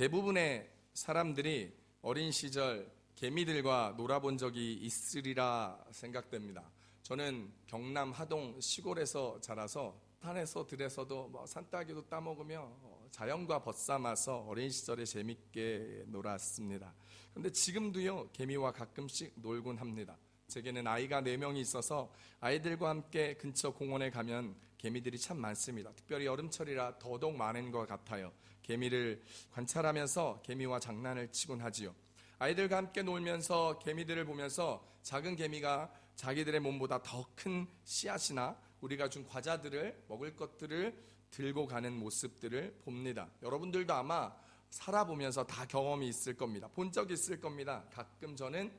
대부분의 사람들이 어린 시절 개미들과 놀아본 적이 있으리라 생각됩니다. 저는 경남 하동 시골에서 자라서 산에서 들에서도 산딸기도 따먹으며 자연과 벗삼아서 어린 시절에 재밌게 놀았습니다. 그런데 지금도요, 개미와 가끔씩 놀곤 합니다. 제게는 아이가 4명이 있어서 아이들과 함께 근처 공원에 가면 개미들이 참 많습니다. 특별히 여름철이라 더더욱 많은 것 같아요. 개미를 관찰하면서 개미와 장난을 치곤 하지요. 아이들과 함께 놀면서 개미들을 보면서 작은 개미가 자기들의 몸보다 더 큰 씨앗이나 우리가 준 과자들을, 먹을 것들을 들고 가는 모습들을 봅니다. 여러분들도 아마 살아보면서 다 경험이 있을 겁니다. 본 적이 있을 겁니다. 가끔 저는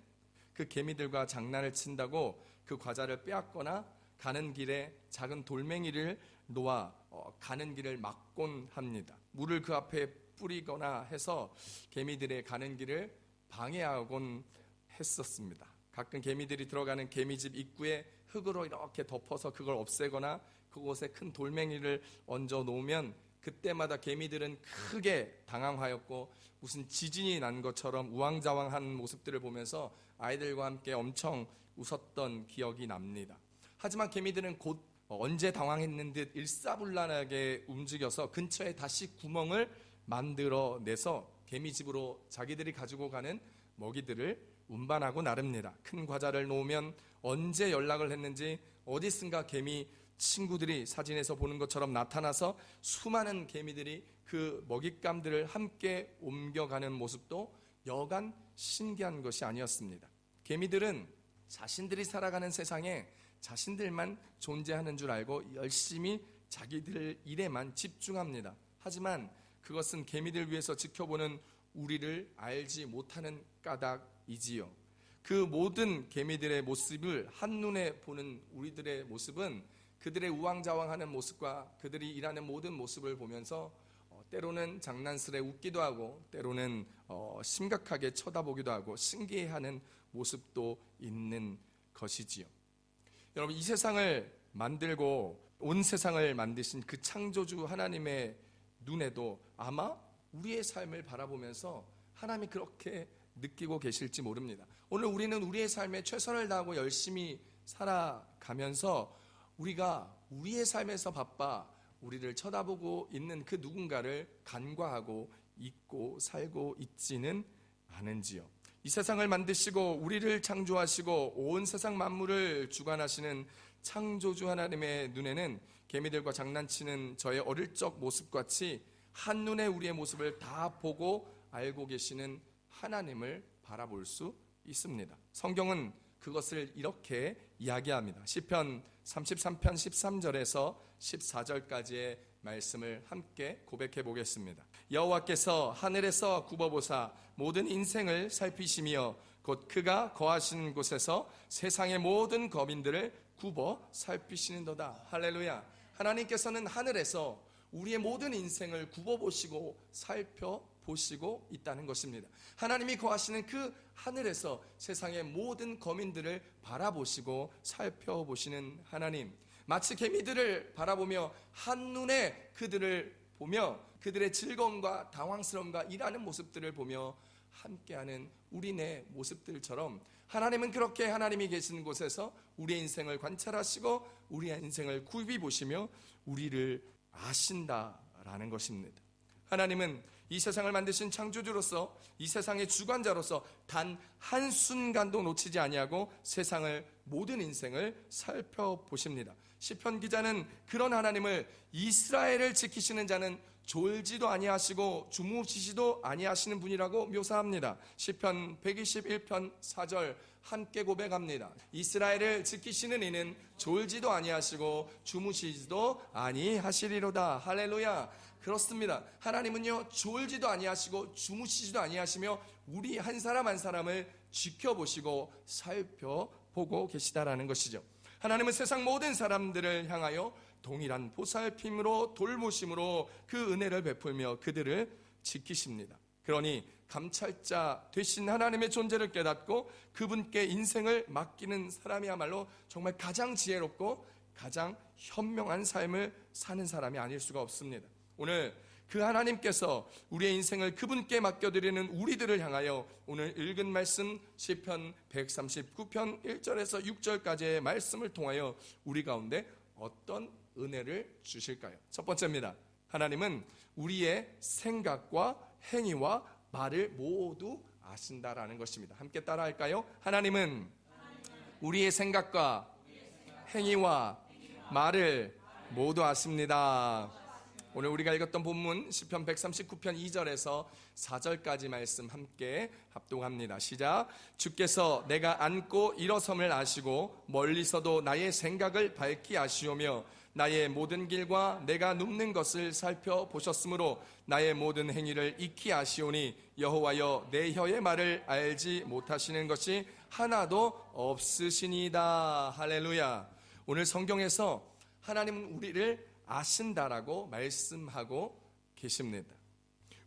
그 개미들과 장난을 친다고 그 과자를 빼앗거나 가는 길에 작은 돌멩이를 놓아 가는 길을 막곤 합니다. 물을 그 앞에 뿌리거나 해서 개미들의 가는 길을 방해하곤 했었습니다. 가끔 개미들이 들어가는 개미집 입구에 흙으로 이렇게 덮어서 그걸 없애거나 그곳에 큰 돌멩이를 얹어 놓으면 그때마다 개미들은 크게 당황하였고 무슨 지진이 난 것처럼 우왕좌왕한 모습들을 보면서 아이들과 함께 엄청 웃었던 기억이 납니다. 하지만 개미들은 곧 언제 당황했는 듯 일사불란하게 움직여서 근처에 다시 구멍을 만들어내서 개미집으로 자기들이 가지고 가는 먹이들을 운반하고 나릅니다. 큰 과자를 놓으면 언제 연락을 했는지 어디선가 개미 친구들이 사진에서 보는 것처럼 나타나서 수많은 개미들이 그 먹잇감들을 함께 옮겨가는 모습도 여간 신기한 것이 아니었습니다. 개미들은 자신들이 살아가는 세상에 자신들만 존재하는 줄 알고 열심히 자기들 일에만 집중합니다. 하지만 그것은 개미들 위해서 지켜보는 우리를 알지 못하는 까닭이지요. 그 모든 개미들의 모습을 한눈에 보는 우리들의 모습은 그들의 우왕좌왕하는 모습과 그들이 일하는 모든 모습을 보면서 때로는 장난스레 웃기도 하고 때로는 심각하게 쳐다보기도 하고 신기해하는 모습도 있는 것이지요. 여러분, 이 세상을 만들고 온 세상을 만드신 그 창조주 하나님의 눈에도 아마 우리의 삶을 바라보면서 하나님이 그렇게 느끼고 계실지 모릅니다. 오늘 우리는 우리의 삶에 최선을 다하고 열심히 살아가면서 우리가 우리의 삶에서 바빠 우리를 쳐다보고 있는 그 누군가를 간과하고 잊고 살고 있지는 않은지요. 이 세상을 만드시고 우리를 창조하시고 온 세상 만물을 주관하시는 창조주 하나님의 눈에는 개미들과 장난치는 저의 어릴 적 모습같이 한눈에 우리의 모습을 다 보고 알고 계시는 하나님을 바라볼 수 있습니다. 성경은 그것을 이렇게 이야기합니다. 시편 33편 13절에서 14절까지의 말씀을 함께 고백해 보겠습니다. 여호와께서 하늘에서 굽어보사 모든 인생을 살피시며 곧 그가 거하시는 곳에서 세상의 모든 거민들을 굽어 살피시는도다. 할렐루야. 하나님께서는 하늘에서 우리의 모든 인생을 굽어보시고 살펴보시고 있다는 것입니다. 하나님이 거하시는 그 하늘에서 세상의 모든 거민들을 바라보시고 살펴보시는 하나님, 마치 개미들을 바라보며 한눈에 그들을 보며 그들의 즐거움과 당황스러움과 일하는 모습들을 보며 함께하는 우리네 모습들처럼 하나님은 그렇게 하나님이 계시는 곳에서 우리의 인생을 관찰하시고 우리의 인생을 굽이 보시며 우리를 아신다라는 것입니다. 하나님은 이 세상을 만드신 창조주로서 이 세상의 주관자로서 단 한순간도 놓치지 아니하고 세상을 모든 인생을 살펴보십니다. 시편 기자는 그런 하나님을 이스라엘을 지키시는 자는 졸지도 아니하시고 주무시지도 아니하시는 분이라고 묘사합니다. 시편 121편 4절 함께 고백합니다. 이스라엘을 지키시는 이는 졸지도 아니하시고 주무시지도 아니하시리로다. 할렐루야. 그렇습니다. 하나님은요, 졸지도 아니하시고 주무시지도 아니하시며 우리 한 사람 한 사람을 지켜보시고 살펴보고 계시다라는 것이죠. 하나님은 세상 모든 사람들을 향하여 동일한 보살핌으로 돌보심으로 그 은혜를 베풀며 그들을 지키십니다. 그러니 감찰자 되신 하나님의 존재를 깨닫고 그분께 인생을 맡기는 사람이야말로 정말 가장 지혜롭고 가장 현명한 삶을 사는 사람이 아닐 수가 없습니다. 오늘 그 하나님께서 우리의 인생을 그분께 맡겨드리는 우리들을 향하여 오늘 읽은 말씀 시편 139편 1절에서 6절까지의 말씀을 통하여 우리 가운데 어떤 은혜를 주실까요? 첫 번째입니다. 하나님은 우리의 생각과 행위와 말을 모두 아신다라는 것입니다. 함께 따라할까요? 하나님은 우리의 생각과 행위와 말을 모두 아십니다. 오늘 우리가 읽었던 본문 시편 139편 2절에서 4절까지 말씀 함께 합독합니다. 시작. 주께서 내가 앉고 일어섬을 아시고 멀리서도 나의 생각을 밝히 아시오며 나의 모든 길과 내가 눕는 것을 살펴보셨으므로 나의 모든 행위를 익히 아시오니 여호와여 내 혀의 말을 알지 못하시는 것이 하나도 없으시니이다. 할렐루야. 오늘 성경에서 하나님은 우리를 아신다라고 말씀하고 계십니다.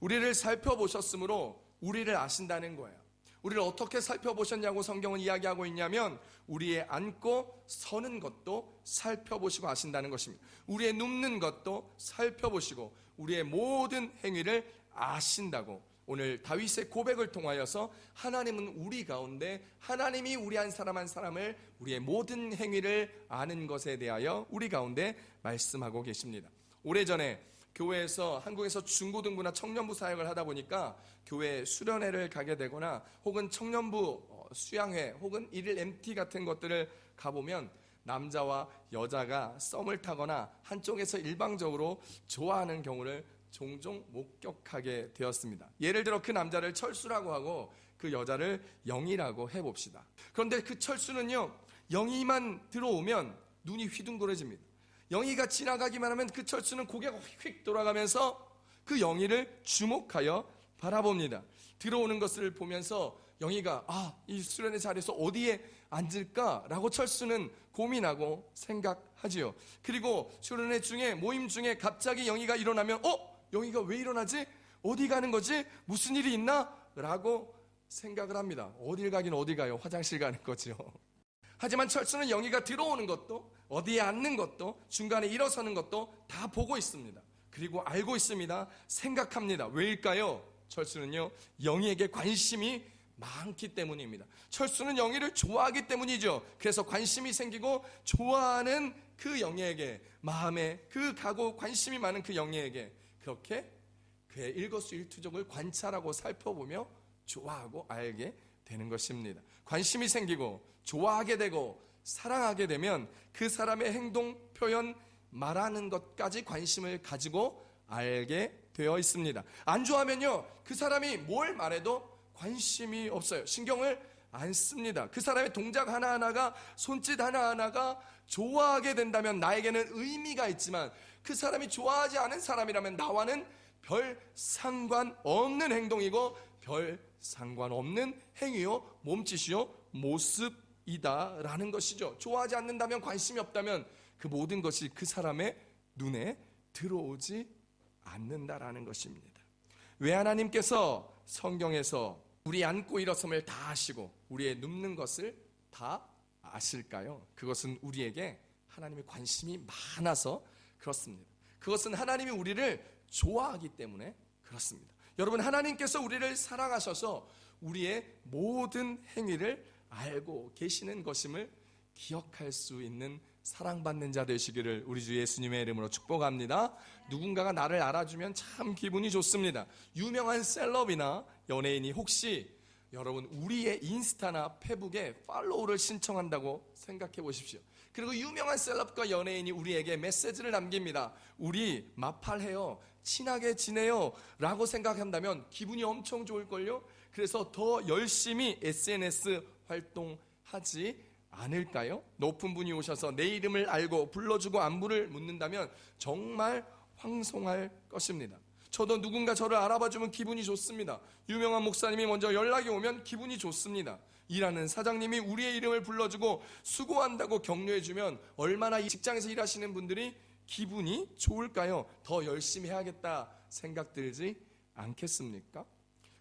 우리를 살펴보셨으므로 우리를 아신다는 거예요. 우리를 어떻게 살펴보셨냐고 성경은 이야기하고 있냐면 우리의 앉고 서는 것도 살펴보시고 아신다는 것입니다. 우리의 눕는 것도 살펴보시고 우리의 모든 행위를 아신다고 오늘 다윗의 고백을 통하여서 하나님은 우리 가운데 하나님이 우리 한 사람을 우리의 모든 행위를 아는 것에 대하여 우리 가운데 말씀하고 계십니다. 오래전에 교회에서 한국에서 중고등부나 청년부 사역을 하다 보니까 교회 수련회를 가게 되거나 혹은 청년부 수양회 혹은 일일 MT 같은 것들을 가보면 남자와 여자가 썸을 타거나 한쪽에서 일방적으로 좋아하는 경우를 종종 목격하게 되었습니다. 예를 들어 그 남자를 철수라고 하고 그 여자를 영희라고 해봅시다. 그런데 그 철수는요, 영희만 들어오면 눈이 휘둥그레집니다. 영희가 지나가기만 하면 그 철수는 고개가 휙 돌아가면서 그 영희를 주목하여 바라봅니다. 들어오는 것을 보면서 영희가 이 수련의 자리에서 어디에 앉을까라고 철수는 고민하고 생각하지요. 그리고 수련회 중에 모임 중에 갑자기 영희가 일어나면 영희가 왜 일어나지? 어디 가는 거지? 무슨 일이 있나? 라고 생각을 합니다. 어딜 가긴 어디 가요? 화장실 가는 거죠. 하지만 철수는 영희가 들어오는 것도 어디에 앉는 것도 중간에 일어서는 것도 다 보고 있습니다. 그리고 알고 있습니다. 생각합니다. 왜일까요? 철수는요, 영희에게 관심이 많기 때문입니다. 철수는 영희를 좋아하기 때문이죠. 그래서 관심이 생기고 좋아하는 그 영희에게 마음에 그 가고 관심이 많은 그 영희에게 그렇게 그의 일거수일투족을 관찰하고 살펴보며 좋아하고 알게 되는 것입니다. 관심이 생기고 좋아하게 되고 사랑하게 되면 그 사람의 행동, 표현, 말하는 것까지 관심을 가지고 알게 되어 있습니다. 안 좋아하면요, 그 사람이 뭘 말해도 관심이 없어요. 신경을 안 씁니다. 그 사람의 동작 하나하나가, 손짓 하나하나가 좋아하게 된다면 나에게는 의미가 있지만 그 사람이 좋아하지 않은 사람이라면 나와는 별 상관없는 행동이고 별 상관없는 행위요, 몸짓이요, 모습이다라는 것이죠. 좋아하지 않는다면, 관심이 없다면 그 모든 것이 그 사람의 눈에 들어오지 않는다라는 것입니다. 왜 하나님께서 성경에서 우리 앉고 일어섬을 다 아시고 우리의 눕는 것을 다 아실까요? 그것은 우리에게 하나님의 관심이 많아서 그렇습니다. 그것은 하나님이 우리를 좋아하기 때문에 그렇습니다. 여러분, 하나님께서 우리를 사랑하셔서 우리의 모든 행위를 알고 계시는 것임을 기억할 수 있는 사랑받는 자 되시기를 우리 주 예수님의 이름으로 축복합니다. 누군가가 나를 알아주면 참 기분이 좋습니다. 유명한 셀럽이나 연예인이 혹시 여러분 우리의 인스타나 페북에 팔로우를 신청한다고 생각해 보십시오. 그리고 유명한 셀럽과 연예인이 우리에게 메시지를 남깁니다. 우리 마팔해요, 친하게 지내요 라고 생각한다면 기분이 엄청 좋을걸요. 그래서 더 열심히 SNS 활동하지 않을까요? 높은 분이 오셔서 내 이름을 알고 불러주고 안부를 묻는다면 정말 황송할 것입니다. 저도 누군가 저를 알아봐주면 기분이 좋습니다. 유명한 목사님이 먼저 연락이 오면 기분이 좋습니다. 일하는 사장님이 우리의 이름을 불러주고 수고한다고 격려해주면 얼마나 이 직장에서 일하시는 분들이 기분이 좋을까요? 더 열심히 해야겠다 생각 들지 않겠습니까?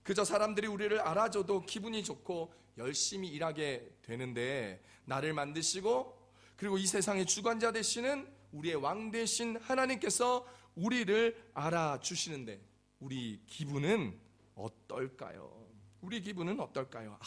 그저 사람들이 우리를 알아줘도 기분이 좋고 열심히 일하게 되는데, 나를 만드시고 그리고 이 세상의 주관자 되시는 우리의 왕 되신 하나님께서 우리를 알아주시는데 우리 기분은 어떨까요? 우리 기분은 어떨까요?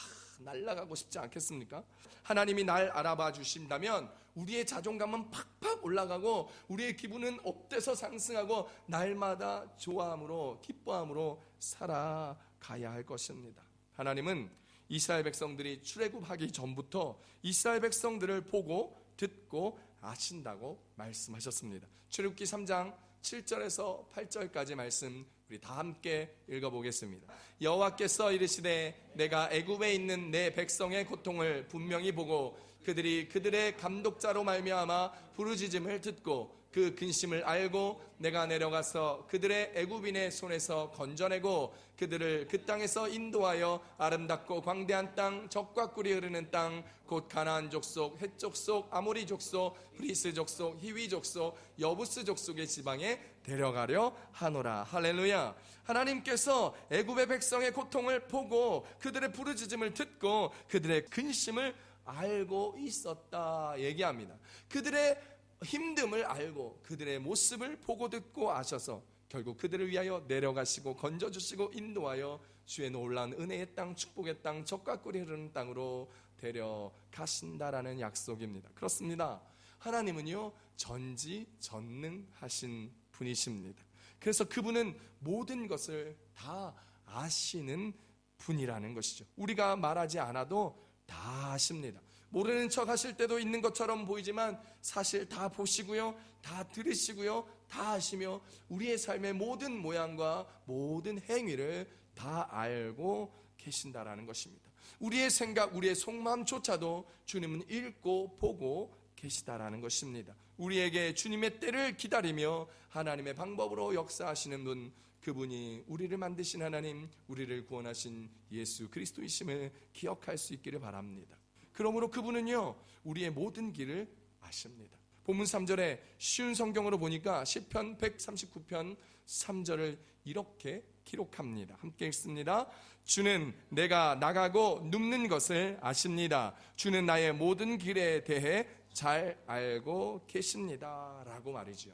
날아가고 싶지 않겠습니까? 하나님이 날 알아봐 주신다면 우리의 자존감은 팍팍 올라가고 우리의 기분은 업돼서 상승하고 날마다 좋아함으로 기뻐함으로 살아가야 할 것입니다. 하나님은 이스라엘 백성들이 출애굽하기 전부터 이스라엘 백성들을 보고 듣고 아신다고 말씀하셨습니다. 출애굽기 3장 7절에서 8절까지 말씀 우리 다 함께 읽어보겠습니다. 여호와께서 이르시되 내가 애굽에 있는 내 백성의 고통을 분명히 보고 그들이 그들의 감독자로 말미암아 부르짖음을 듣고 그 근심을 알고 내가 내려가서 그들의 애굽인의 손에서 건져내고 그들을 그 땅에서 인도하여 아름답고 광대한 땅 젖과 꿀이 흐르는 땅 곧 가나안 족속 헷 족속 아모리 족속 브리스 족속 히위 족속 여부스 족속의 지방에 데려가려 하노라. 할렐루야. 하나님께서 애굽의 백성의 고통을 보고 그들의 부르짖음을 듣고 그들의 근심을 알고 있었다 얘기합니다. 그들의 힘듦을 알고 그들의 모습을 보고 듣고 아셔서 결국 그들을 위하여 내려가시고 건져주시고 인도하여 주의 놀라운 은혜의 땅 축복의 땅 젖과 꿀이 흐르는 땅으로 데려가신다라는 약속입니다. 그렇습니다. 하나님은요 전지전능하신 분이십니다. 그래서 그분은 모든 것을 다 아시는 분이라는 것이죠. 우리가 말하지 않아도 다 아십니다. 모르는 척 하실 때도 있는 것처럼 보이지만 사실 다 보시고요, 다 들으시고요, 다 아시며 우리의 삶의 모든 모양과 모든 행위를 다 알고 계신다라는 것입니다. 우리의 생각, 우리의 속마음조차도 주님은 읽고 보고 계시다라는 것입니다. 우리에게 주님의 때를 기다리며 하나님의 방법으로 역사하시는 분, 그분이 우리를 만드신 하나님, 우리를 구원하신 예수 그리스도이심을 기억할 수 있기를 바랍니다. 그러므로 그분은요 우리의 모든 길을 아십니다. 본문 3절에 쉬운 성경으로 보니까 시편 139편 3절을 이렇게 기록합니다. 함께 읽습니다. 주는 내가 나가고 눕는 것을 아십니다. 주는 나의 모든 길에 대해 잘 알고 계십니다 라고 말이죠.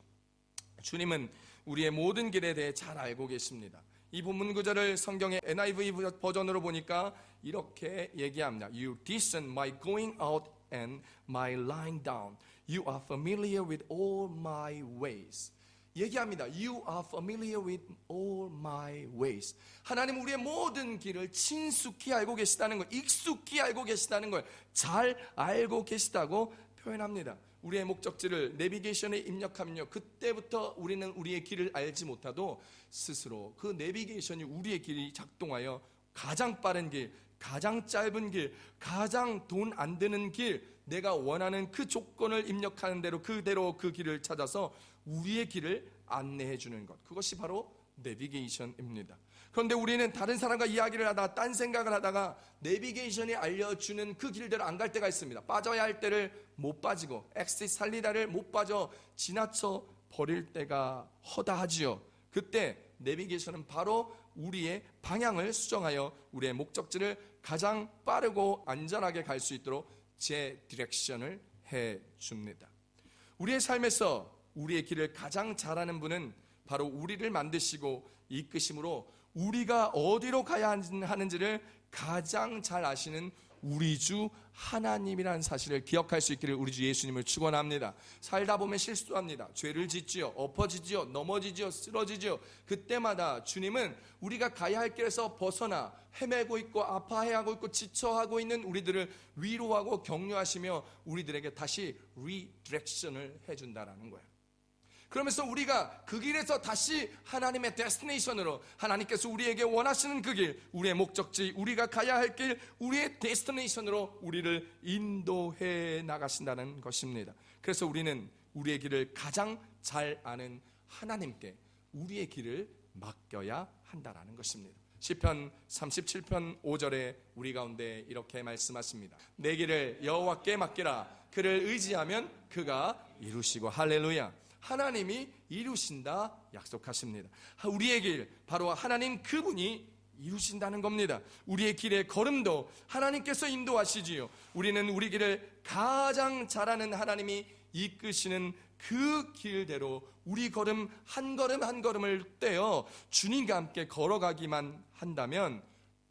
주님은 우리의 모든 길에 대해 잘 알고 계십니다. 이 본문 구절을 성경의 NIV 버전으로 보니까 이렇게 얘기합니다. You discern my going out and my lying down. You are familiar with all my ways. 얘기합니다. You are familiar with all my ways. 하나님 우리의 모든 길을 친숙히 알고 계시다는 걸, 익숙히 알고 계시다는 걸 잘 알고 계시다고 표현합니다. 우리의 목적지를 내비게이션에 입력하면요 그때부터 우리는 우리의 길을 알지 못하도 스스로 그 내비게이션이 우리의 길이 작동하여 가장 빠른 길, 가장 짧은 길, 가장 돈 안 드는 길, 내가 원하는 그 조건을 입력하는 대로 그대로 그 길을 찾아서 우리의 길을 안내해 주는 것, 그것이 바로 내비게이션입니다. 그런데 우리는 다른 사람과 이야기를 하다가 딴 생각을 하다가 내비게이션이 알려주는 그 길대로 안 갈 때가 있습니다. 빠져야 할 때를 못 빠지고 엑시 살리다를 못 빠져 지나쳐 버릴 때가 허다하지요. 그때 내비게이션은 바로 우리의 방향을 수정하여 우리의 목적지를 가장 빠르고 안전하게 갈 수 있도록 제 디렉션을 해줍니다. 우리의 삶에서 우리의 길을 가장 잘하는 분은 바로 우리를 만드시고 이끄심으로 우리가 어디로 가야 하는지를 가장 잘 아시는 우리 주 하나님이라는 사실을 기억할 수 있기를 우리 주 예수님을 축원합니다. 살다 보면 실수합니다. 죄를 짓지요, 엎어지지요, 넘어지지요, 쓰러지지요. 그때마다 주님은 우리가 가야 할 길에서 벗어나 헤매고 있고 아파해하고 있고 지쳐하고 있는 우리들을 위로하고 격려하시며 우리들에게 다시 리디렉션을 해준다라는 거예요. 그러면서 우리가 그 길에서 다시 하나님의 데스티네이션으로, 하나님께서 우리에게 원하시는 그 길, 우리의 목적지, 우리가 가야 할 길, 우리의 데스티네이션으로 우리를 인도해 나가신다는 것입니다. 그래서 우리는 우리의 길을 가장 잘 아는 하나님께 우리의 길을 맡겨야 한다는 것입니다. 시편 37편 5절에 우리 가운데 이렇게 말씀하십니다. 내 길을 여호와께 맡기라. 그를 의지하면 그가 이루시고. 할렐루야. 하나님이 이루신다 약속하십니다. 우리의 길, 바로 하나님 그분이 이루신다는 겁니다. 우리의 길의 걸음도 하나님께서 인도하시지요. 우리는 우리 길을 가장 잘하는 하나님이 이끄시는 그 길대로 우리 걸음 한 걸음 한 걸음을 떼어 주님과 함께 걸어가기만 한다면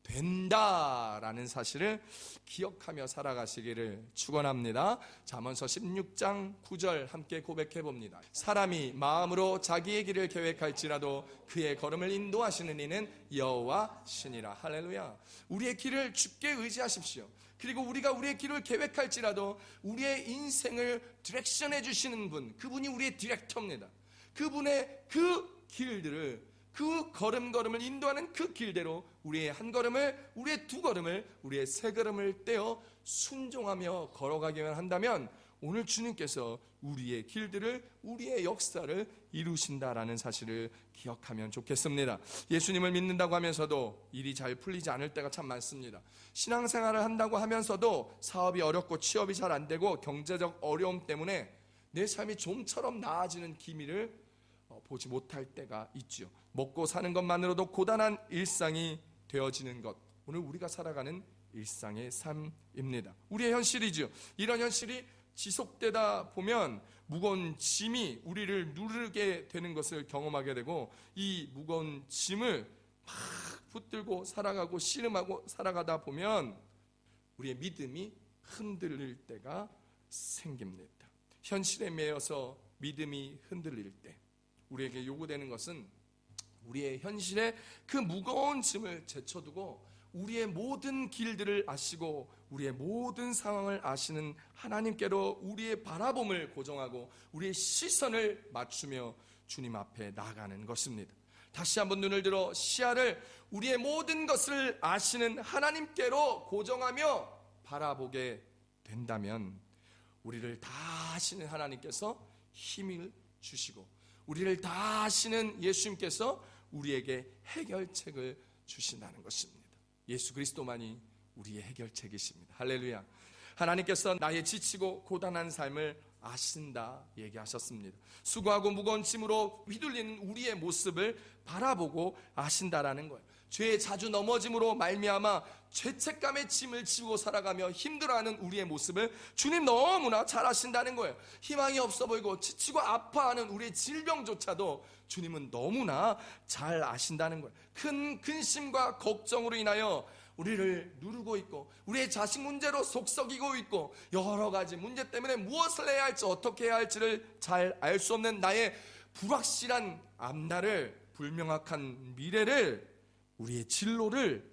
된다라는 사실을 기억하며 살아가시기를 축원합니다. 잠언서 16장 9절 함께 고백해 봅니다. 사람이 마음으로 자기의 길을 계획할지라도 그의 걸음을 인도하시는 이는 여호와시니라. 할렐루야. 우리의 길을 주께 의지하십시오. 그리고 우리가 우리의 길을 계획할지라도 우리의 인생을 디렉션해 주시는 분, 그분이 우리의 디렉터입니다. 그분의 그 길들을, 그 걸음걸음을 인도하는 그 길대로 우리의 한 걸음을, 우리의 두 걸음을, 우리의 세 걸음을 떼어 순종하며 걸어가기만 한다면 오늘 주님께서 우리의 길들을, 우리의 역사를 이루신다라는 사실을 기억하면 좋겠습니다. 예수님을 믿는다고 하면서도 일이 잘 풀리지 않을 때가 참 많습니다. 신앙생활을 한다고 하면서도 사업이 어렵고 취업이 잘 안 되고 경제적 어려움 때문에 내 삶이 좀처럼 나아지는 기미를 보지 못할 때가 있죠. 먹고 사는 것만으로도 고단한 일상이 되어지는 것, 오늘 우리가 살아가는 일상의 삶입니다. 우리의 현실이죠. 이런 현실이 지속되다 보면 무거운 짐이 우리를 누르게 되는 것을 경험하게 되고, 이 무거운 짐을 막 붙들고 살아가고 씨름하고 살아가다 보면 우리의 믿음이 흔들릴 때가 생깁니다. 현실에 매여서 믿음이 흔들릴 때 우리에게 요구되는 것은 우리의 현실에 그 무거운 짐을 제쳐두고 우리의 모든 길들을 아시고 우리의 모든 상황을 아시는 하나님께로 우리의 바라봄을 고정하고 우리의 시선을 맞추며 주님 앞에 나아가는 것입니다. 다시 한번 눈을 들어 시야를 우리의 모든 것을 아시는 하나님께로 고정하며 바라보게 된다면 우리를 다 아시는 하나님께서 힘을 주시고 우리를 다 아시는 예수님께서 우리에게 해결책을 주신다는 것입니다. 예수 그리스도만이 우리의 해결책이십니다. 할렐루야. 하나님께서 나의 지치고 고단한 삶을 아신다 얘기하셨습니다. 수고하고 무거운 짐으로 휘둘리는 우리의 모습을 바라보고 아신다라는 거예요. 죄에 자주 넘어짐으로 말미암아 죄책감의 짐을 지고 살아가며 힘들어하는 우리의 모습을 주님 너무나 잘 아신다는 거예요. 희망이 없어 보이고 지치고 아파하는 우리의 질병조차도 주님은 너무나 잘 아신다는 거예요. 큰 근심과 걱정으로 인하여 우리를 누르고 있고 우리의 자식 문제로 속썩이고 있고 여러 가지 문제 때문에 무엇을 해야 할지 어떻게 해야 할지를 잘 알 수 없는 나의 불확실한 앞날을, 불명확한 미래를, 우리의 진로를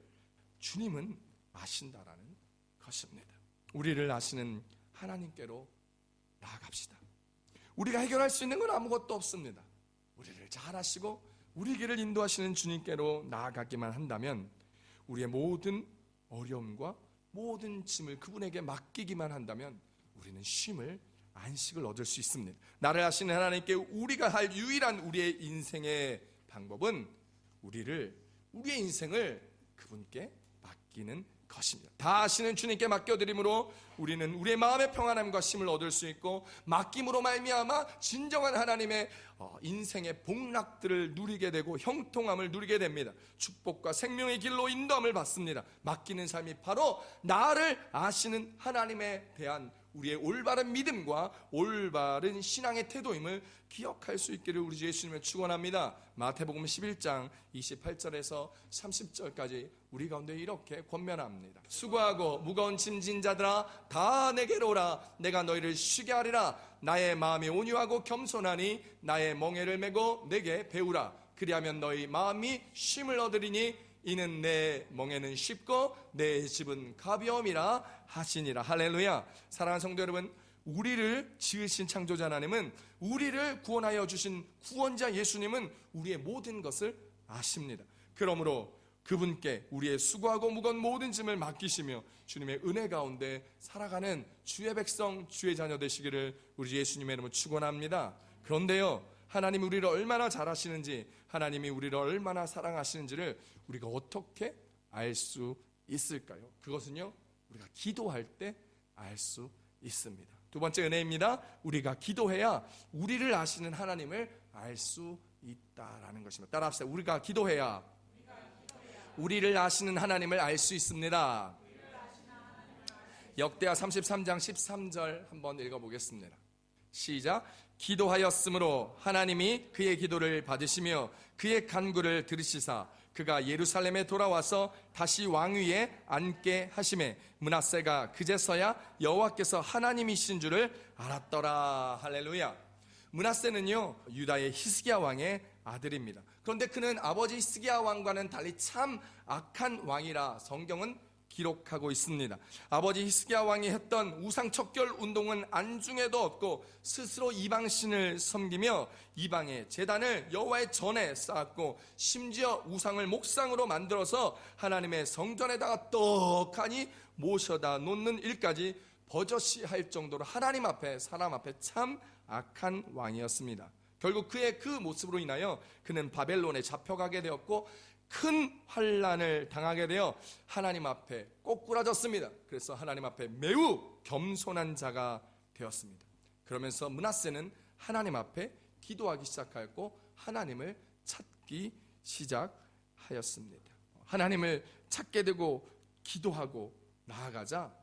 주님은 아신다라는 것입니다. 우리를 아시는 하나님께로 나아갑시다. 우리가 해결할 수 있는 건 아무것도 없습니다. 우리를 잘 아시고 우리 길을 인도하시는 주님께로 나아가기만 한다면 우리의 모든 어려움과 모든 짐을 그분에게 맡기기만 한다면 우리는 쉼을, 안식을 얻을 수 있습니다. 나를 아시는 하나님께 우리가 할 유일한 우리의 인생의 방법은 우리의 인생을 그분께 맡기는 것입니다. 다 아시는 주님께 맡겨드림으로 우리는 우리의 마음의 평안함과 쉼을 얻을 수 있고 맡김으로 말미암아 진정한 하나님의 인생의 복락들을 누리게 되고 형통함을 누리게 됩니다. 축복과 생명의 길로 인도함을 받습니다. 맡기는 삶이 바로 나를 아시는 하나님에 대한 우리의 올바른 믿음과 올바른 신앙의 태도임을 기억할 수 있기를 우리 주 예수님을 축원합니다. 마태복음 11장 28절에서 30절까지 우리 가운데 이렇게 권면합니다. 수고하고 무거운 짐진 자들아 다 내게로 오라. 내가 너희를 쉬게 하리라. 나의 마음이 온유하고 겸손하니 나의 멍에를 메고 내게 배우라. 그리하면 너희 마음이 쉼을 얻으리니 이는 내 멍에는 쉽고 내 짐은 가벼움이라 하시니라. 할렐루야. 사랑하는 성도 여러분, 우리를 지으신 창조자 하나님은, 우리를 구원하여 주신 구원자 예수님은 우리의 모든 것을 아십니다. 그러므로 그분께 우리의 수고하고 무거운 모든 짐을 맡기시며 주님의 은혜 가운데 살아가는 주의 백성, 주의 자녀 되시기를 우리 예수님의 이름으로 축원합니다. 그런데요, 하나님이 우리를 얼마나 잘 아시는지, 하나님이 우리를 얼마나 사랑하시는지를 우리가 어떻게 알 수 있을까요? 그것은요, 우리가 기도할 때 알 수 있습니다. 두 번째 은혜입니다. 우리가 기도해야 우리를 아시는 하나님을 알 수 있다라는 것입니다. 따라합시다. 우리가 기도해야 우리를 아시는 하나님을 알 수 있습니다. 역대하 33장 13절 한번 읽어보겠습니다. 시작. 기도하였으므로 하나님이 그의 기도를 받으시며 그의 간구를 들으시사 그가 예루살렘에 돌아와서 다시 왕위에 앉게 하시매 므낫세가 그제서야 여호와께서 하나님이신 줄을 알았더라. 할렐루야. 므낫세는요 유다의 히스기야 왕의 아들입니다. 그런데 그는 아버지 히스기야 왕과는 달리 참 악한 왕이라 성경은 기록하고 있습니다. 아버지 히스기야 왕이 했던 우상 척결 운동은 안중에도 없고 스스로 이방신을 섬기며 이방의 제단을 여호와의 전에 쌓았고 심지어 우상을 목상으로 만들어서 하나님의 성전에다가 떡하니 모셔다 놓는 일까지 버젓이 할 정도로 하나님 앞에 사람 앞에 참 악한 왕이었습니다. 결국 그의 그 모습으로 인하여 그는 바벨론에 잡혀가게 되었고 큰 환난을 당하게 되어 하나님 앞에 꼬꾸라졌습니다. 그래서 하나님 앞에 매우 겸손한 자가 되었습니다. 그러면서 므낫세는 하나님 앞에 기도하기 시작하였고 하나님을 찾기 시작하였습니다. 하나님을 찾게 되고 기도하고 나아가자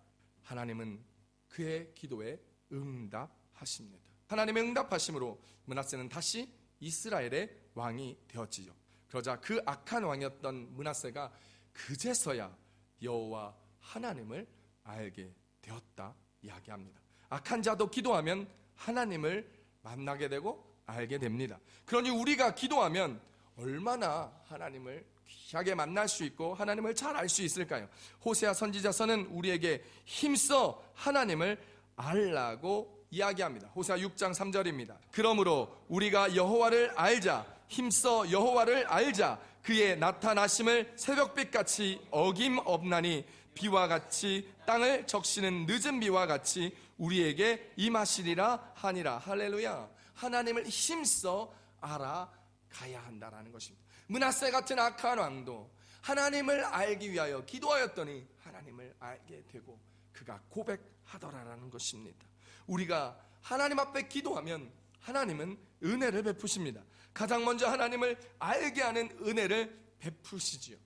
하나님은 그의 기도에 응답하십니다. 하나님의 응답하심으로 므낫세는 다시 이스라엘의 왕이 되었지요. 그러자 그 악한 왕이었던 므낫세가 그제서야 여호와 하나님을 알게 되었다 이야기합니다. 악한 자도 기도하면 하나님을 만나게 되고 알게 됩니다. 그러니 우리가 기도하면 얼마나 하나님을 귀하게 만날 수 있고 하나님을 잘 알 수 있을까요? 호세아 선지자서는 우리에게 힘써 하나님을 알라고 이야기합니다. 호세아 6장 3절입니다. 그러므로 우리가 여호와를 알자, 힘써 여호와를 알자. 그의 나타나심을 새벽빛같이 어김없나니 비와 같이 땅을 적시는 늦은 비와 같이 우리에게 임하시리라 하니라. 할렐루야. 하나님을 힘써 알아가야 한다라는 것입니다. 므낫세 같은 악한 왕도 하나님을 알기 위하여 기도하였더니 하나님을 알게 되고 그가 고백하더라라는 것입니다. 우리가 하나님 앞에 기도하면 하나님은 은혜를 베푸십니다. 가장 먼저 하나님을 알게 하는 은혜를 베푸시지요.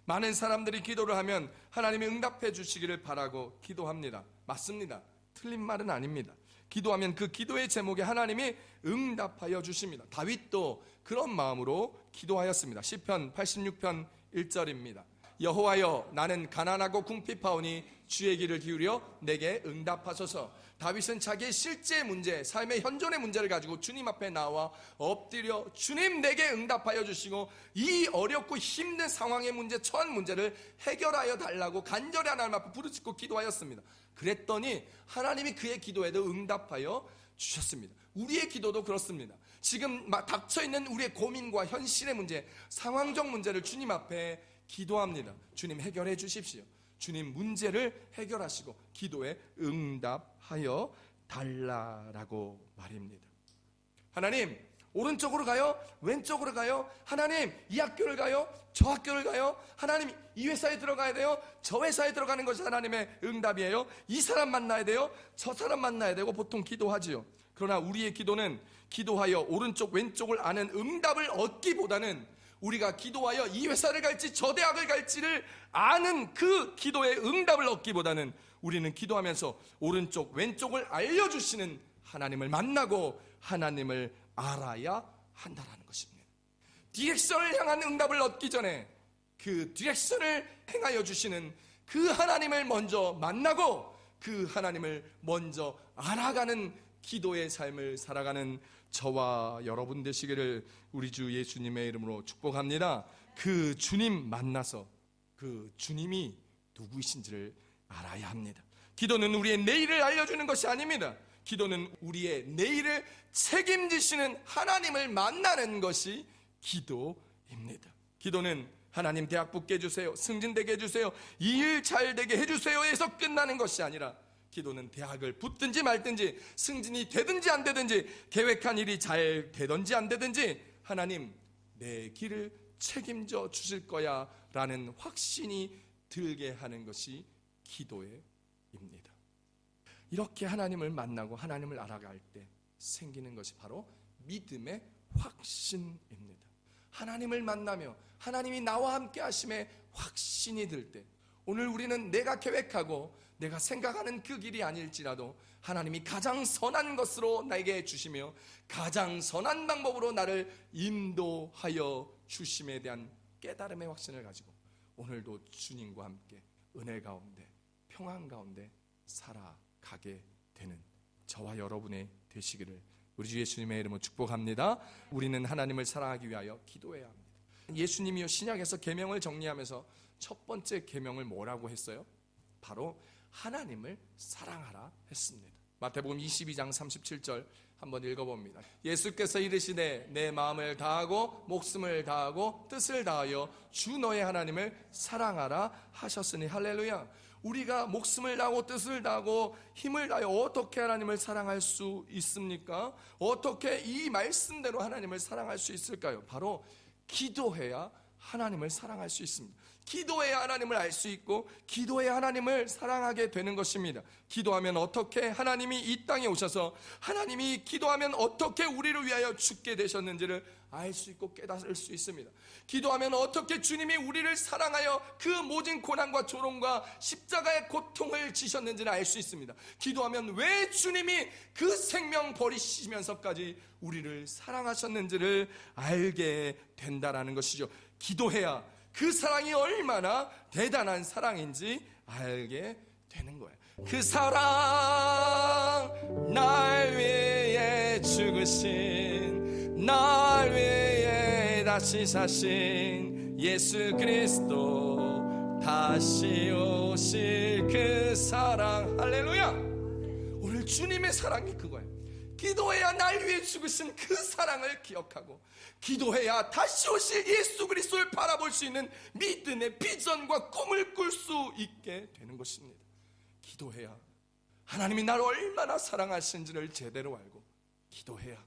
많은 사람들이 기도를 하면 하나님이 응답해 주시기를 바라고 기도합니다. 맞습니다. 틀린 말은 아닙니다. 기도하면 그 기도의 제목에 하나님이 응답하여 주십니다. 다윗도 그런 마음으로 기도하였습니다. 시편 86편 1절입니다. 여호와여 나는 가난하고 궁핍하오니 주의 귀를 기울여 내게 응답하소서. 다윗은 자기의 실제 문제, 삶의 현존의 문제를 가지고 주님 앞에 나와 엎드려 주님 내게 응답하여 주시고 이 어렵고 힘든 상황의 문제, 처한 문제를 해결하여 달라고 간절히 하나님 앞에 부르짖고 기도하였습니다. 그랬더니 하나님이 그의 기도에도 응답하여 주셨습니다. 우리의 기도도 그렇습니다. 지금 닥쳐있는 우리의 고민과 현실의 문제, 상황적 문제를 주님 앞에 기도합니다. 주님 해결해 주십시오. 주님 문제를 해결하시고 기도에 응답하여 달라라고 말입니다. 하나님 오른쪽으로 가요? 왼쪽으로 가요? 하나님 이 학교를 가요? 저 학교를 가요? 하나님 이 회사에 들어가야 돼요? 저 회사에 들어가는 것이 하나님의 응답이에요? 이 사람 만나야 돼요? 저 사람 만나야 되고 보통 기도하지요. 그러나 우리의 기도는 기도하여 오른쪽 왼쪽을 아는 응답을 얻기보다는 우리가 기도하여 이 회사를 갈지 저 대학을 갈지를 아는 그 기도의 응답을 얻기보다는 우리는 기도하면서 오른쪽 왼쪽을 알려주시는 하나님을 만나고 하나님을 알아야 한다는 것입니다. 디렉션을 향한 응답을 얻기 전에 그 디렉션을 행하여 주시는 그 하나님을 먼저 만나고 그 하나님을 먼저 알아가는 기도의 삶을 살아가는 저와 여러분 되시기를 우리 주 예수님의 이름으로 축복합니다. 그 주님 만나서 그 주님이 누구이신지를 알아야 합니다. 기도는 우리의 내일을 알려주는 것이 아닙니다. 기도는 우리의 내일을 책임지시는 하나님을 만나는 것이 기도입니다. 기도는 하나님 대학 붙게 해주세요, 승진되게 해주세요, 이 일 잘 되게 해주세요 에서 끝나는 것이 아니라 기도는 대학을 붙든지 말든지 승진이 되든지 안 되든지 계획한 일이 잘 되든지 안 되든지 하나님 내 길을 책임져 주실 거야 라는 확신이 들게 하는 것이 기도입니다. 이렇게 하나님을 만나고 하나님을 알아갈 때 생기는 것이 바로 믿음의 확신입니다. 하나님을 만나며 하나님이 나와 함께 하심에 확신이 들 때 오늘 우리는 내가 계획하고 내가 생각하는 그 길이 아닐지라도 하나님이 가장 선한 것으로 나에게 주시며 가장 선한 방법으로 나를 인도하여 주심에 대한 깨달음의 확신을 가지고 오늘도 주님과 함께 은혜 가운데 평안 가운데 살아가게 되는 저와 여러분의 되시기를 우리 주 예수님의 이름으로 축복합니다. 우리는 하나님을 사랑하기 위하여 기도해야 합니다. 예수님이요 신약에서 계명을 정리하면서 첫 번째 계명을 뭐라고 했어요? 바로 하나님을 사랑하라 했습니다. 마태복음 22장 37절 한번 읽어봅니다. 예수께서 이르시되 내 마음을 다하고 목숨을 다하고 뜻을 다하여 주 너의 하나님을 사랑하라 하셨으니 할렐루야. 우리가 목숨을 다하고 뜻을 다하고 힘을 다하여 어떻게 하나님을 사랑할 수 있습니까? 어떻게 이 말씀대로 하나님을 사랑할 수 있을까요? 바로 기도해야 하나님을 사랑할 수 있습니다. 기도해야 하나님을 알 수 있고 기도해야 하나님을 사랑하게 되는 것입니다. 기도하면 어떻게 하나님이 이 땅에 오셔서 하나님이 기도하면 어떻게 우리를 위하여 죽게 되셨는지를 알 수 있고 깨달을 수 있습니다. 기도하면 어떻게 주님이 우리를 사랑하여 그 모든 고난과 조롱과 십자가의 고통을 지셨는지를 알 수 있습니다. 기도하면 왜 주님이 그 생명 버리시면서까지 우리를 사랑하셨는지를 알게 된다라는 것이죠. 기도해야 그 사랑이 얼마나 대단한 사랑인지 알게 되는 거예요. 그 사랑 날 위해 죽으신 날 위해 다시 사신 예수 그리스도 다시 오실 그 사랑 할렐루야. 오늘 주님의 사랑이 그거예요. 기도해야 날 위해 죽으신 그 사랑을 기억하고 기도해야 다시 오실 예수 그리스도를 바라볼 수 있는 믿음의 비전과 꿈을 꿀 수 있게 되는 것입니다. 기도해야 하나님이 나를 얼마나 사랑하시는지를 제대로 알고 기도해야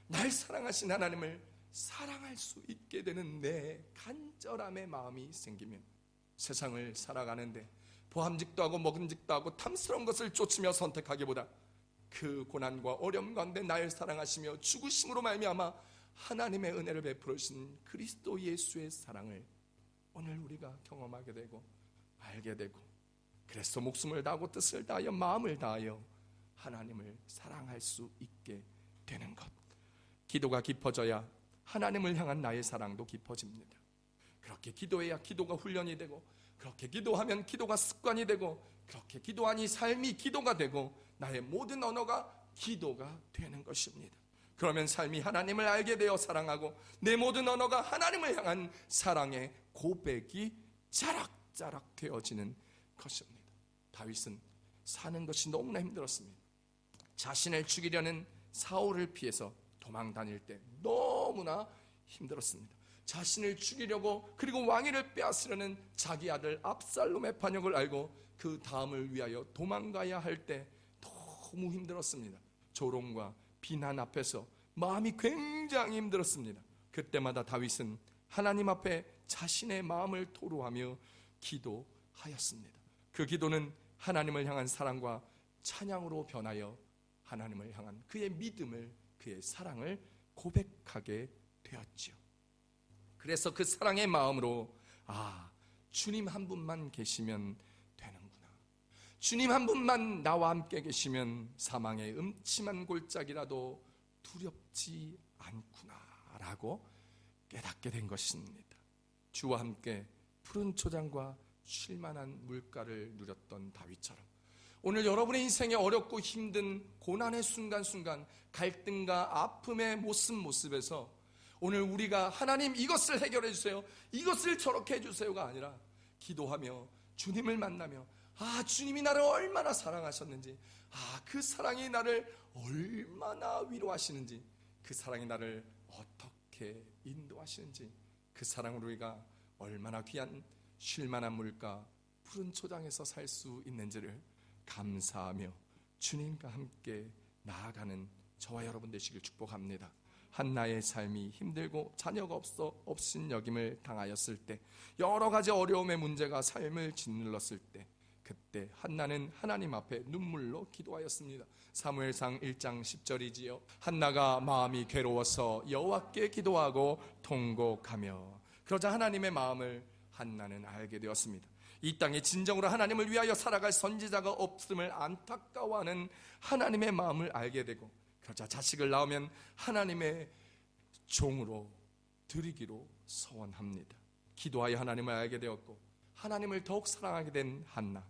날 사랑하신 하나님을 사랑할 수 있게 되는 내 간절함의 마음이 생기면 세상을 살아가는데 보암직도 하고 먹음직도 하고 탐스러운 것을 쫓으며 선택하기보다 그 고난과 어려움 가운데 나를 사랑하시며 죽으심으로 말미암아 하나님의 은혜를 베풀어 주신 그리스도 예수의 사랑을 오늘 우리가 경험하게 되고 알게 되고 그래서 목숨을 다하고 뜻을 다하여 마음을 다하여 하나님을 사랑할 수 있게 되는 것. 기도가 깊어져야 하나님을 향한 나의 사랑도 깊어집니다. 그렇게 기도해야 기도가 훈련이 되고 그렇게 기도하면 기도가 습관이 되고 그렇게 기도하니 삶이 기도가 되고 나의 모든 언어가 기도가 되는 것입니다. 그러면 삶이 하나님을 알게 되어 사랑하고 내 모든 언어가 하나님을 향한 사랑의 고백이 자락자락 되어지는 것입니다. 다윗은 사는 것이 너무나 힘들었습니다. 자신을 죽이려는 사울을 피해서 도망 다닐 때 너무나 힘들었습니다. 자신을 죽이려고 그리고 왕위를 빼앗으려는 자기 아들 압살롬의 반역을 알고 그 다음을 위하여 도망가야 할 때 너무 힘들었습니다. 조롱과 비난 앞에서 마음이 굉장히 힘들었습니다. 그때마다 다윗은 하나님 앞에 자신의 마음을 토로하며 기도하였습니다. 그 기도는 하나님을 향한 사랑과 찬양으로 변하여 하나님을 향한 그의 믿음을 그의 사랑을 고백하게 되었지요. 그래서 그 사랑의 마음으로 주님 한 분만 계시면 되는구나. 주님 한 분만 나와 함께 계시면 사망의 음침한 골짜기라도 두렵지 않구나 라고 깨닫게 된 것입니다. 주와 함께 푸른 초장과 쉴만한 물가를 누렸던 다윗처럼 오늘 여러분의 인생에 어렵고 힘든 고난의 순간순간 갈등과 아픔의 모습에서 오늘 우리가 하나님 이것을 해결해 주세요, 이것을 저렇게 해주세요가 아니라 기도하며 주님을 만나며 주님이 나를 얼마나 사랑하셨는지, 그 사랑이 나를 얼마나 위로하시는지, 그 사랑이 나를 어떻게 인도하시는지, 그 사랑으로 우리가 얼마나 귀한 쉴만한 물가 푸른 초장에서 살 수 있는지를 감사하며 주님과 함께 나아가는 저와 여러분 되시길 축복합니다. 한나의 삶이 힘들고 자녀가 없인 여김을 당하였을 때, 여러 가지 어려움의 문제가 삶을 짓눌렀을 때, 그때 한나는 하나님 앞에 눈물로 기도하였습니다. 사무엘상 1장 10절이지요. 한나가 마음이 괴로워서 여호와께 기도하고 통곡하며, 그러자 하나님의 마음을 한나는 알게 되었습니다. 이 땅에 진정으로 하나님을 위하여 살아갈 선지자가 없음을 안타까워하는 하나님의 마음을 알게 되고, 그러자 자식을 낳으면 하나님의 종으로 드리기로 서원합니다. 기도하여 하나님을 알게 되었고 하나님을 더욱 사랑하게 된 한나.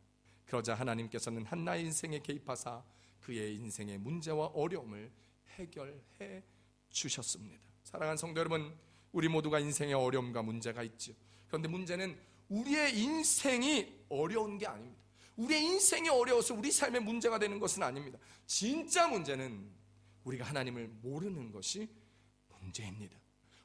그러자 하나님께서는 한나의 인생에 개입하사 그의 인생의 문제와 어려움을 해결해 주셨습니다. 사랑하는 성도 여러분, 우리 모두가 인생에 어려움과 문제가 있죠. 그런데 문제는 우리의 인생이 어려운 게 아닙니다. 우리의 인생이 어려워서 우리 삶에 문제가 되는 것은 아닙니다. 진짜 문제는 우리가 하나님을 모르는 것이 문제입니다.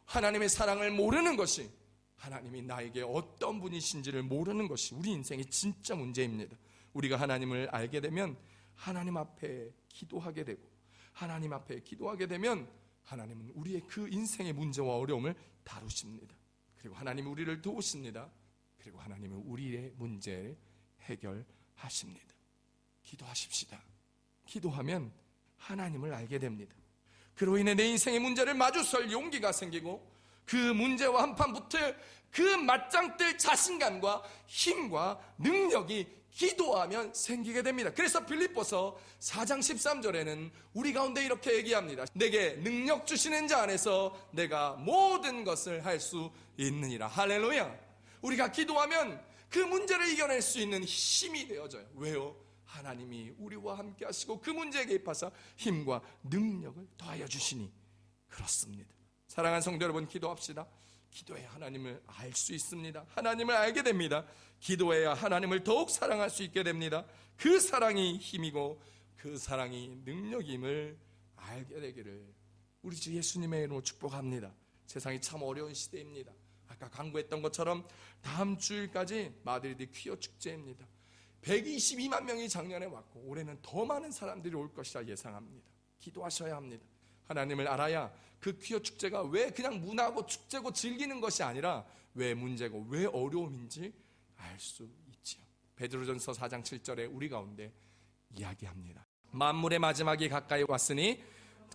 하나님의 사랑을 모르는 것이, 하나님이 나에게 어떤 분이신지를 모르는 것이 우리 인생의 진짜 문제입니다. 우리가 하나님을 알게 되면 하나님 앞에 기도하게 되고, 하나님 앞에 기도하게 되면 하나님은 우리의 그 인생의 문제와 어려움을 다루십니다. 그리고 하나님은 우리를 도우십니다. 그리고 하나님은 우리의 문제를 해결하십니다. 기도하십시다. 기도하면 하나님을 알게 됩니다. 그로 인해 내 인생의 문제를 마주설 용기가 생기고, 그 문제와 한판 붙을 그 맞짱 뜰 자신감과 힘과 능력이 기도하면 생기게 됩니다. 그래서 빌립보서 4장 13절에는 우리 가운데 이렇게 얘기합니다. 내게 능력 주시는 자 안에서 내가 모든 것을 할 수 있느니라. 할렐루야. 우리가 기도하면 그 문제를 이겨낼 수 있는 힘이 되어져요. 왜요? 하나님이 우리와 함께 하시고 그 문제에 개입하사 힘과 능력을 더하여 주시니 그렇습니다. 사랑하는 성도 여러분, 기도합시다. 기도해야 하나님을 알 수 있습니다. 하나님을 알게 됩니다. 기도해야 하나님을 더욱 사랑할 수 있게 됩니다. 그 사랑이 힘이고 그 사랑이 능력임을 알게 되기를 우리 주 예수님의 이름으로 축복합니다. 세상이 참 어려운 시대입니다. 아까 강구했던 것처럼 다음 주일까지 마드리드 퀴어 축제입니다. 122만 명이 작년에 왔고 올해는 더 많은 사람들이 올 것이라 예상합니다. 기도하셔야 합니다. 하나님을 알아야 그 퀴어 축제가 왜 그냥 문화고 축제고 즐기는 것이 아니라 왜 문제고 왜 어려움인지 알 수 있지요. 베드로전서 4장 7절에 우리 가운데 이야기합니다. 만물의 마지막이 가까이 왔으니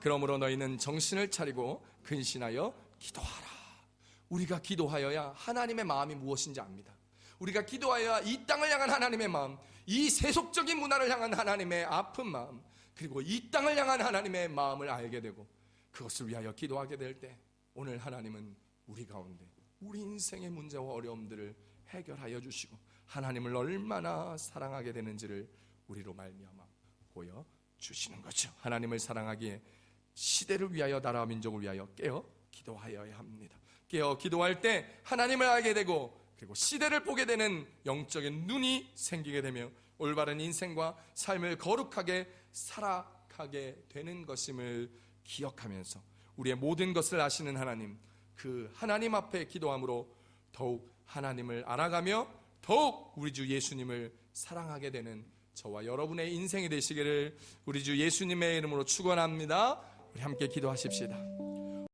그러므로 너희는 정신을 차리고 근신하여 기도하라. 우리가 기도하여야 하나님의 마음이 무엇인지 압니다. 우리가 기도하여야 이 땅을 향한 하나님의 마음, 이 세속적인 문화를 향한 하나님의 아픈 마음, 그리고 이 땅을 향한 하나님의 마음을 알게 되고 그것을 위하여 기도하게 될 때 오늘 하나님은 우리 가운데 우리 인생의 문제와 어려움들을 해결하여 주시고 하나님을 얼마나 사랑하게 되는지를 우리로 말미암아 보여주시는 거죠. 하나님을 사랑하기에 시대를 위하여 나라와 민족을 위하여 깨어 기도하여야 합니다. 깨어 기도할 때 하나님을 알게 되고 그리고 시대를 보게 되는 영적인 눈이 생기게 되며 올바른 인생과 삶을 거룩하게 살아가게 되는 것임을 기억하면서 우리의 모든 것을 아시는 하나님, 그 하나님 앞에 기도함으로 더욱 하나님을 알아가며 더욱 우리 주 예수님을 사랑하게 되는 저와 여러분의 인생이 되시기를 우리 주 예수님의 이름으로 축원합니다. 우리 함께 기도하십시다.